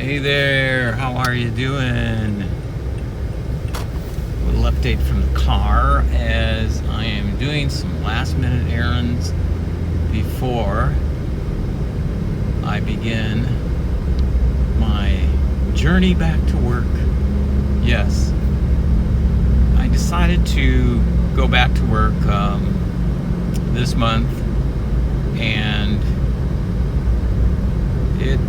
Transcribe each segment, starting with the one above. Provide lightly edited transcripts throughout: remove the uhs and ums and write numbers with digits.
Hey there, how are you doing? A little update from the car as I am doing some last minute errands before I begin my journey back to work. Yes, I decided to go back to work this month, and it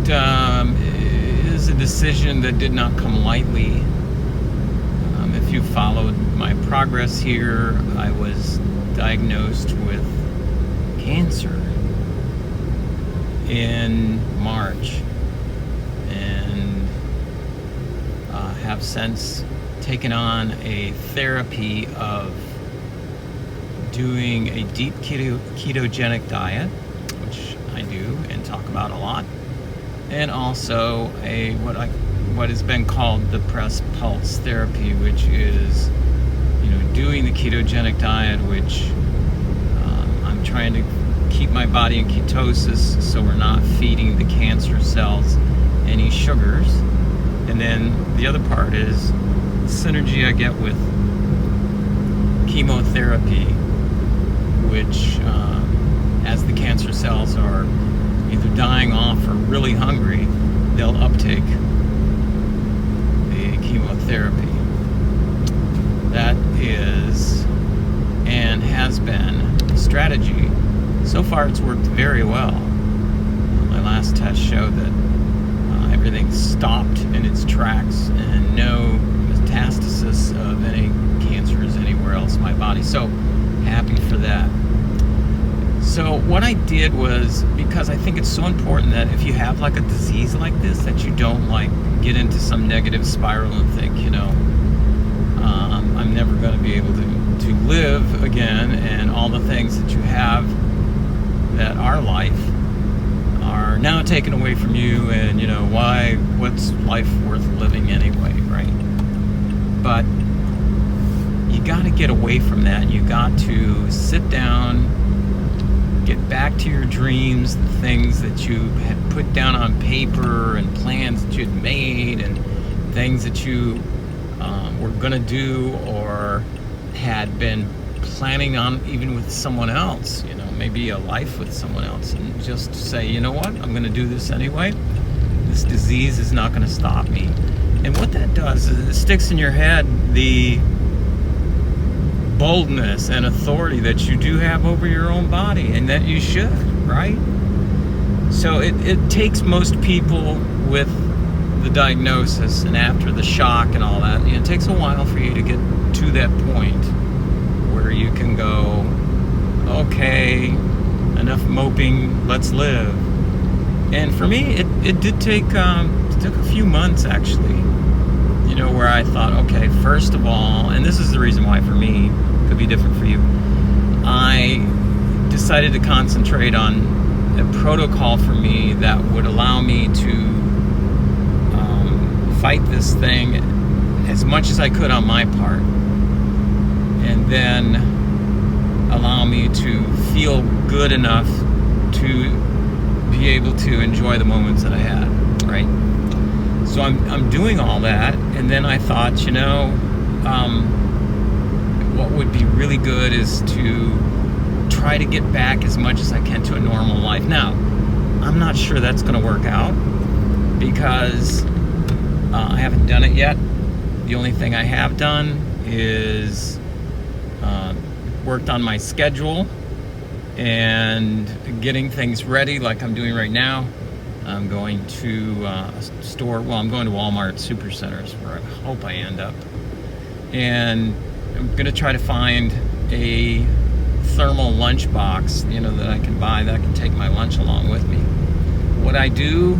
is a decision that did not come lightly. If you followed my progress here, I was diagnosed with cancer in March, and have since taken on a therapy of doing a deep ketogenic diet, which I do and talk about a lot, and also what has been called the press pulse therapy, which is doing the ketogenic diet, which I'm trying to keep my body in ketosis so we're not feeding the cancer cells any sugars. And then the other part is the synergy I get with chemotherapy, which as the cancer cells are either dying off or really hungry, they'll uptake the chemotherapy. That is and has been a strategy. So far it's worked very well. My last test showed that everything stopped in its tracks and no metastasis of any cancers anywhere else in my body. So happy for that. So what I did was, because I think it's so important that if you have like a disease like this, that you don't get into some negative spiral and think, I'm never going to be able to live again, and all the things that you have that are life are now taken away from you, and what's life worth living anyway, right? But you got to get away from that. You got to sit down, get back to your dreams, the things that you had put down on paper and plans that you had made and things that you were going to do or had been planning on even with someone else, maybe a life with someone else, and just say, you know what, I'm going to do this anyway. This disease is not going to stop me. And what that does is it sticks in your head the boldness and authority that you do have over your own body, and that you should, right? So it takes most people with the diagnosis and after the shock and all that, it takes a while for you to get to that point where you can go, okay, enough moping, let's live. And for me, it did take it took a few months actually, where I thought, okay, first of all, and this is the reason why for me, could be different for you, I decided to concentrate on a protocol for me that would allow me to fight this thing as much as I could on my part, and then allow me to feel good enough to be able to enjoy the moments that I had, right? So I'm doing all that, and then I thought, what would be really good is to try to get back as much as I can to a normal life. Now, I'm not sure that's going to work out because I haven't done it yet. The only thing I have done is worked on my schedule and getting things ready like I'm doing right now. I'm going to a store, I'm going to Walmart Supercenters, where I hope I end up. And I'm going to try to find a thermal lunch box, that I can buy, that I can take my lunch along with me. What I do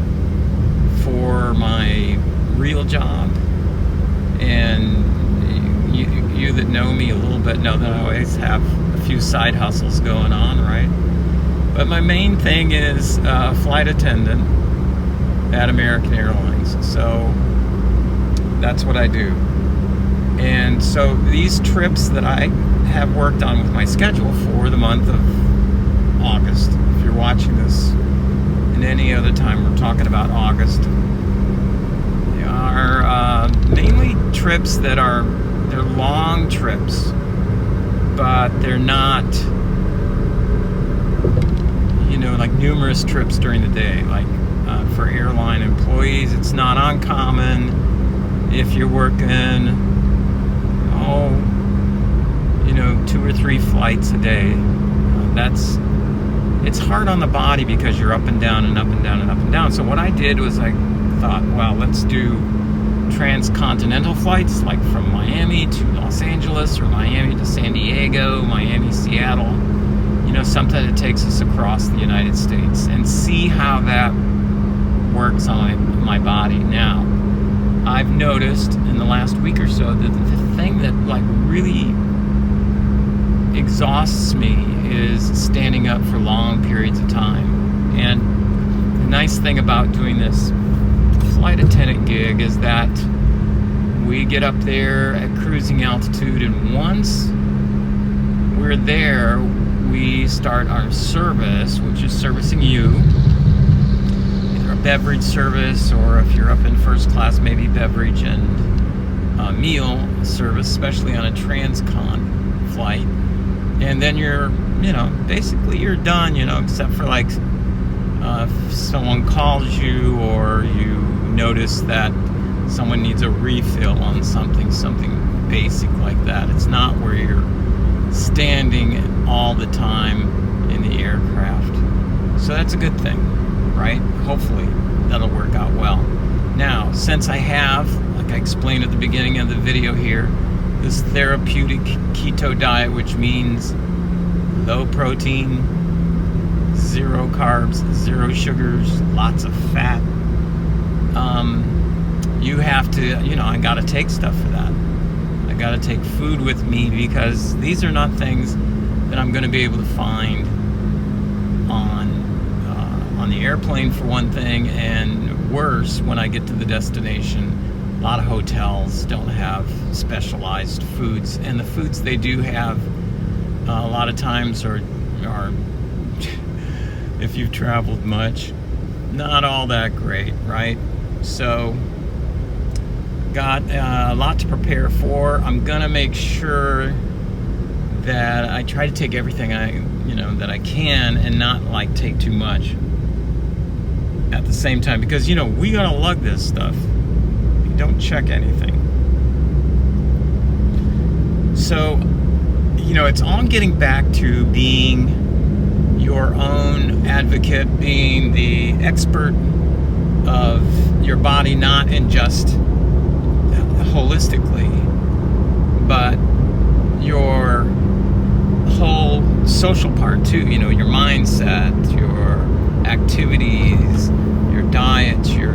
for my real job, and you that know me a little bit know that I always have a few side hustles going on, right? But my main thing is flight attendant at American Airlines. So that's what I do. And so these trips that I have worked on with my schedule for the month of August, if you're watching this in any other time, we're talking about August, mainly trips they're long trips, but they're not, like numerous trips during the day. Like for airline employees, it's not uncommon if you're working, 2 or 3 flights a day. It's hard on the body because you're up and down and up and down and up and down. So what I did was I thought, well, let's do transcontinental flights, like from Miami to Los Angeles, or Miami to San Diego, Miami, Seattle, something that takes us across the United States, and see how that works on my body. Now, I've noticed in the last week or so that the thing that like really exhausts me is standing up for long periods of time. And the nice thing about doing this flight attendant gig is that we get up there at cruising altitude, and once we're there, we start our service, which is servicing you, either a beverage service, or if you're up in first class, maybe beverage and meal service, especially on a transcon flight. And then you're, basically you're done, except for like if someone calls you, or you notice that someone needs a refill on something basic like that. It's not where you're standing all the time in the aircraft. So that's a good thing, right? Hopefully that'll work out well. Now, since I have, like I explained at the beginning of the video here, this therapeutic keto diet, which means low protein, 0 carbs, 0 sugars, lots of fat. You have to, I gotta take stuff for that. I gotta take food with me, because these are not things that I'm gonna be able to find on the airplane, for one thing, and worse, when I get to the destination. A lot of hotels don't have specialized foods, and the foods they do have a lot of times are if you've traveled much, not all that great, right? So got a lot to prepare for. I'm gonna make sure that I try to take everything that I can, and not like take too much at the same time, because we gotta lug this stuff. You don't check anything. So it's all getting back to being your own advocate, being the expert of your body, not in just holistically, but your whole social part too. Your mindset, your activities, your diet, your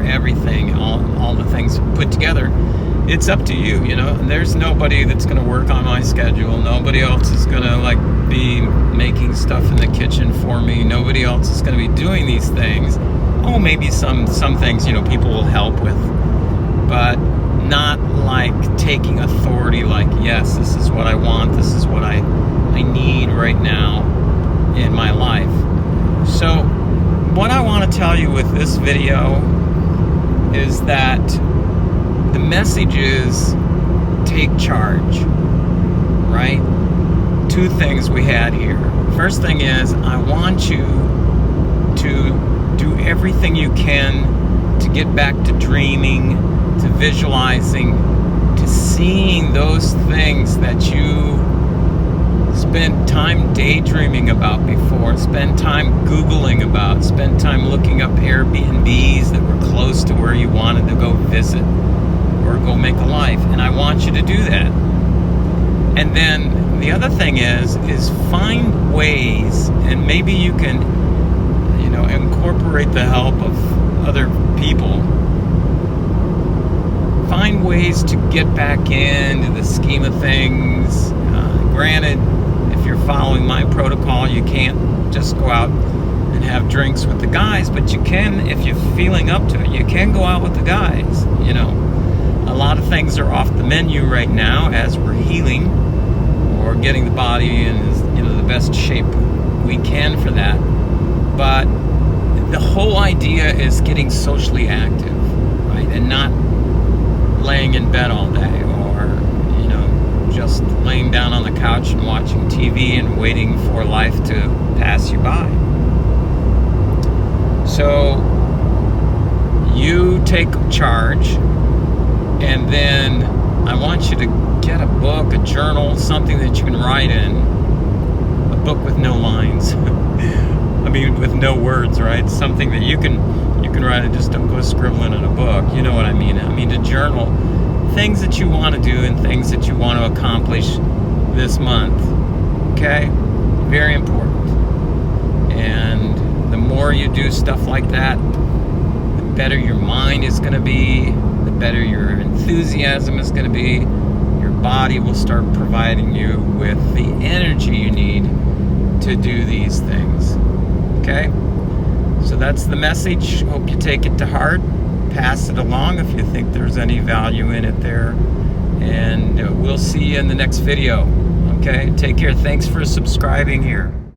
everything, all the things put together. It's up to you. There's nobody that's going to work on my schedule. Nobody else is going to be making stuff in the kitchen for me. Nobody else is going to be doing these things. Maybe some things people will help with, but not like taking authority, like, yes, this is what I want, this is what I need right now in my life. So what I want to tell you with this video is that the message is take charge, right? 2 things we had here. First thing is, I want you to do everything you can to get back to dreaming, to visualizing, to seeing those things that you spent time daydreaming about before, spend time Googling about, spend time looking up Airbnbs that were close to where you wanted to go visit or go make a life. And I want you to do that. And then the other thing is find ways, and maybe you can, incorporate the help of other people. Find ways to get back into the scheme of things. Granted, if you're following my protocol, you can't just go out and have drinks with the guys, but you can, if you're feeling up to it, you can go out with the guys. A lot of things are off the menu right now as we're healing, or getting the body in the best shape we can for that. But the whole idea is getting socially active, right? And not laying in bed all day, or, you know, just laying down on the couch and watching TV and waiting for life to pass you by. So you take charge, and then I want you to get a book, a journal, something that you can write in. A book with no lines. I mean, with no words, right? Something that you can write it. Just don't go scribbling in a book. You know what I mean? I mean, to journal things that you want to do and things that you want to accomplish this month. Okay? Very important. And the more you do stuff like that, the better your mind is going to be, the better your enthusiasm is going to be. Your body will start providing you with the energy you need to do these things. Okay? So that's the message. Hope you take it to heart. Pass it along if you think there's any value in it there. And we'll see you in the next video. Okay? Take care. Thanks for subscribing here.